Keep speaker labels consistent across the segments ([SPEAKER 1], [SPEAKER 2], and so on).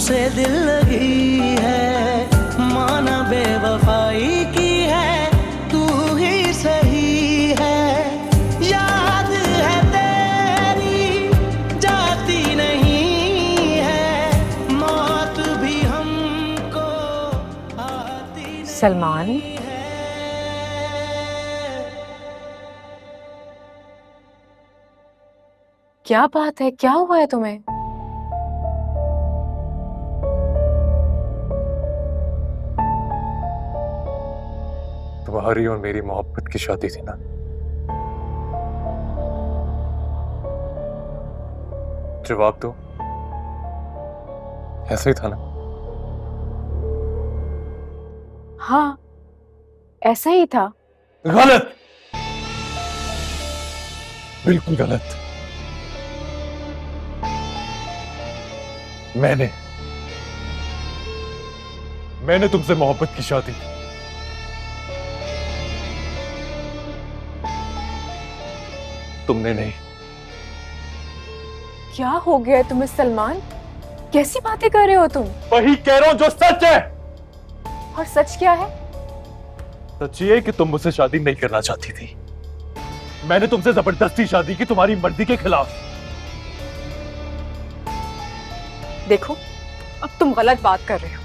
[SPEAKER 1] तुझसे दिल लगी है, माना बेवफाई की है, तू ही सही है। याद है तेरी जाती नहीं है, मौत भी हमको आती नहीं
[SPEAKER 2] सलमान,
[SPEAKER 1] है।
[SPEAKER 2] क्या बात है? क्या हुआ है तुम्हें?
[SPEAKER 3] तुम्हारी और मेरी मोहब्बत की शादी थी ना, जवाब दो। ऐसा ही था ना?
[SPEAKER 2] हाँ, ऐसा ही था।
[SPEAKER 3] गलत, बिल्कुल गलत। मैंने तुमसे मोहब्बत की शादी की। तुमने नहीं।
[SPEAKER 2] क्या हो गया है तुम्हें सलमान? कैसी बातें कर रहे हो तुम?
[SPEAKER 3] वही कह रहा हूं जो सच है।
[SPEAKER 2] और सच क्या है?
[SPEAKER 3] सच ये है कि तुम मुझसे शादी नहीं करना चाहती थी। मैंने तुमसे जबरदस्ती शादी की, तुम्हारी मर्जी के खिलाफ।
[SPEAKER 2] देखो, अब तुम गलत बात कर रहे हो।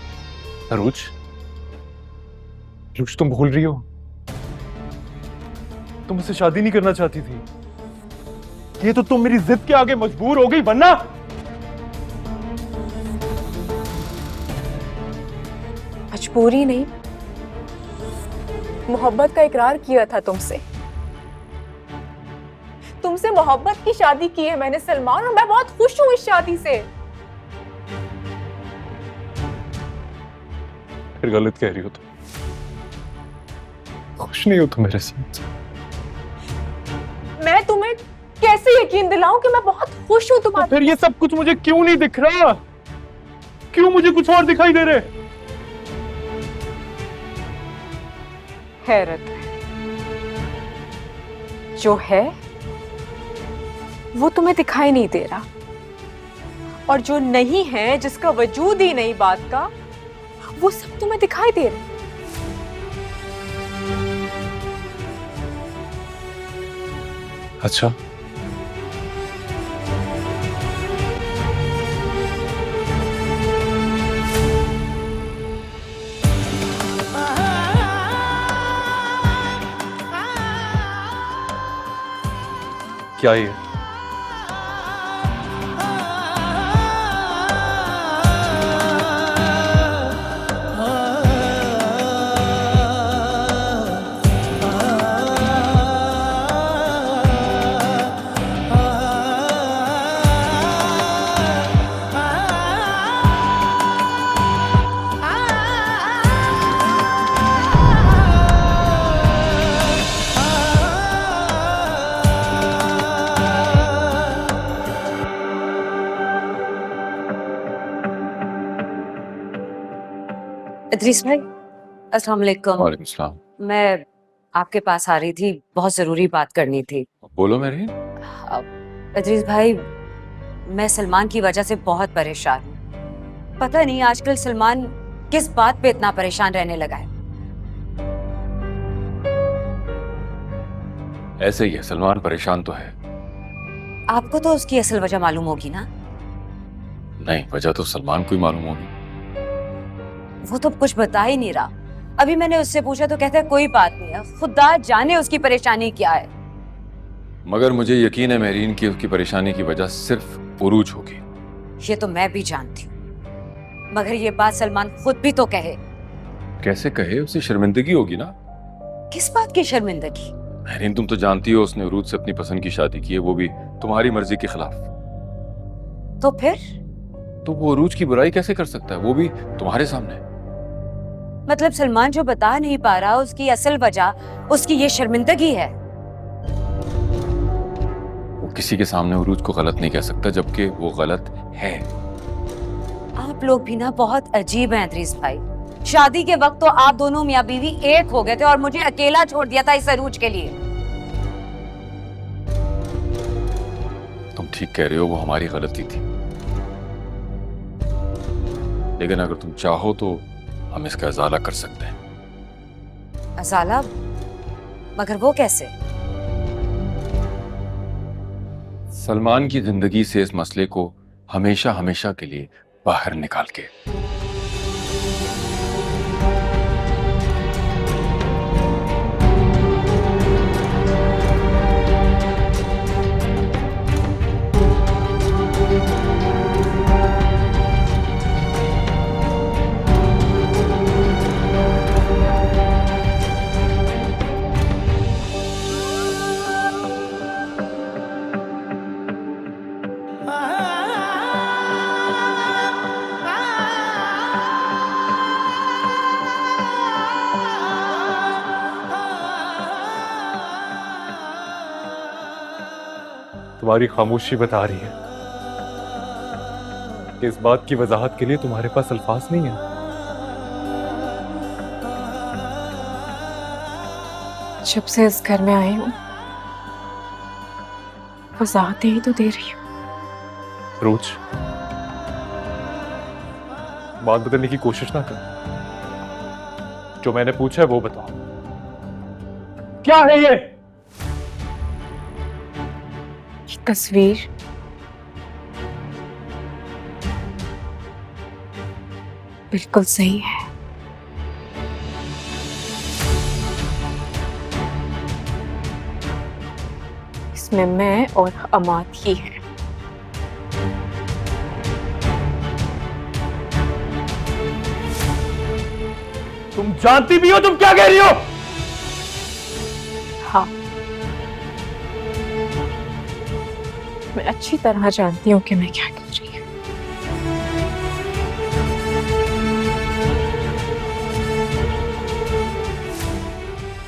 [SPEAKER 3] अरूज, तुम भूल रही हो, तुम मुझसे शादी नहीं करना चाहती थी। ये तो तुम मेरी जिद के आगे मजबूर हो गई, वरना
[SPEAKER 2] मजबूरी नहीं, मोहब्बत का इकरार किया था तुमसे। तुमसे मोहब्बत की शादी की है मैंने सलमान, और मैं बहुत खुश हूं इस शादी से।
[SPEAKER 3] फिर गलत कह रही हो तुम। खुश नहीं हो तुम मेरे साथ।
[SPEAKER 2] मैं तुम्हें कैसे यकीन दिलाऊं कि मैं बहुत खुश हूं
[SPEAKER 3] तो
[SPEAKER 2] तुम्हारे?
[SPEAKER 3] फिर ये सब कुछ मुझे क्यों नहीं दिख रहा? क्यों मुझे कुछ और दिखाई दे रहे?
[SPEAKER 2] हैरत है। जो है वो तुम्हें दिखाई नहीं दे रहा, और जो नहीं है, जिसका वजूद ही नहीं बात का, वो सब तुम्हें दिखाई दे रहा।
[SPEAKER 3] अच्छा, क्या ये?
[SPEAKER 4] इदरीस भाई, अस्सलाम वालेकुम।
[SPEAKER 5] वालेकुम सलाम।
[SPEAKER 4] मैं आपके पास आ रही थी, बहुत जरूरी बात करनी थी।
[SPEAKER 5] बोलो मेरी।
[SPEAKER 4] इदरीस भाई, मैं सलमान की वजह से बहुत परेशान हूँ। पता नहीं आजकल सलमान किस बात पे इतना परेशान रहने लगा है।
[SPEAKER 5] ऐसे ही है, सलमान परेशान तो है।
[SPEAKER 4] आपको तो उसकी असल वजह मालूम होगी ना?
[SPEAKER 5] नहीं, वजह तो सलमान को ही मालूम होगी।
[SPEAKER 4] वो तो कुछ बता ही नहीं रहा। अभी मैंने उससे पूछा तो कहता है कोई बात नहीं है, खुदा जाने उसकी परेशानी क्या है।
[SPEAKER 5] मगर मुझे यकीन है मेरीन की उसकी परेशानी की वजह सिर्फ उरूज होगी।
[SPEAKER 4] ये तो मैं भी जानती हूँ, मगर ये बात सलमान खुद भी तो कहे।
[SPEAKER 5] कैसे कहे? उसे शर्मिंदगी होगी ना।
[SPEAKER 4] किस बात की शर्मिंदगी?
[SPEAKER 5] मेरीन, तुम तो जानती हो उसने उरूज से अपनी पसंद की शादी की है, वो भी तुम्हारी मर्जी के खिलाफ।
[SPEAKER 4] तो फिर?
[SPEAKER 5] तो वो उरूज की बुराई कैसे कर सकता है, वो भी तुम्हारे सामने?
[SPEAKER 4] मतलब सलमान जो बता नहीं पा रहा, उसकी असल वजह उसकी ये शर्मिंदगी है।
[SPEAKER 5] वो किसी के सामने उरूज को गलत नहीं कह सकता, जबकि वो गलत है।
[SPEAKER 4] आप लोग भी ना बहुत अजीब हैं इदरीस भाई। शादी के वक्त तो आप दोनों मियां बीवी एक हो गए थे और मुझे अकेला छोड़ दिया था इस अरूज के लिए।
[SPEAKER 5] तुम ठीक कह रहे हो, वो हमारी गलती थी। लेकिन अगर तुम चाहो तो हम इसका इजाला कर सकते हैं।
[SPEAKER 4] अजाला? मगर वो कैसे?
[SPEAKER 5] सलमान की जिंदगी से इस मसले को हमेशा हमेशा के लिए बाहर निकाल के।
[SPEAKER 3] तुम्हारी खामोशी बता रही है कि इस बात की वजाहत के लिए तुम्हारे पास अल्फाज नहीं है।
[SPEAKER 2] जब से इस घर में आई हूं, वजाहतें ही तो दे रही हूं।
[SPEAKER 3] रोज बात बदलने की कोशिश ना कर। जो मैंने पूछा है वो बताओ, क्या है ये?
[SPEAKER 2] तस्वीर बिल्कुल सही है। इसमें मैं और अमाद ही हैं।
[SPEAKER 3] तुम जानती भी हो तुम क्या कह रही हो?
[SPEAKER 2] हाँ, मैं अच्छी तरह जानती हूँ कि मैं क्या कर रही हूँ।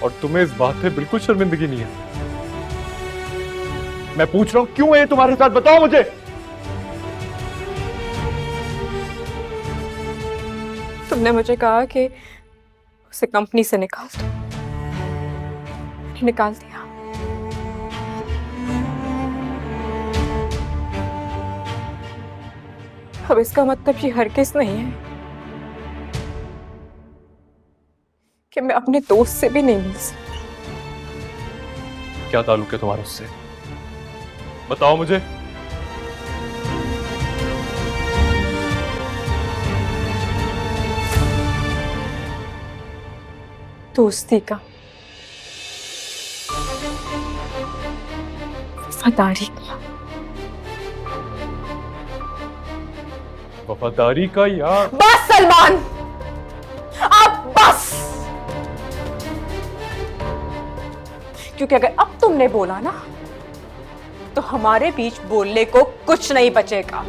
[SPEAKER 3] और तुम्हें इस बात पे बिल्कुल शर्मिंदगी नहीं है। मैं पूछ रहा हूं क्यों है ये तुम्हारे साथ, बताओ मुझे।
[SPEAKER 2] तुमने मुझे कहा कि उसे कंपनी से निकाल दो। मैंने निकाल दिया। अब इसका मतलब ये हरगिज़ नहीं है कि मैं अपने दोस्त से भी नहीं मिल सकती।
[SPEAKER 3] क्या ताल्लुक है तुम्हारा उससे, बताओ मुझे।
[SPEAKER 2] दोस्ती का, वफादारी का।
[SPEAKER 3] वफादारी का या
[SPEAKER 2] बस सलमान, अब बस। क्योंकि अगर अब तुमने बोला ना तो हमारे बीच बोलने को कुछ नहीं बचेगा।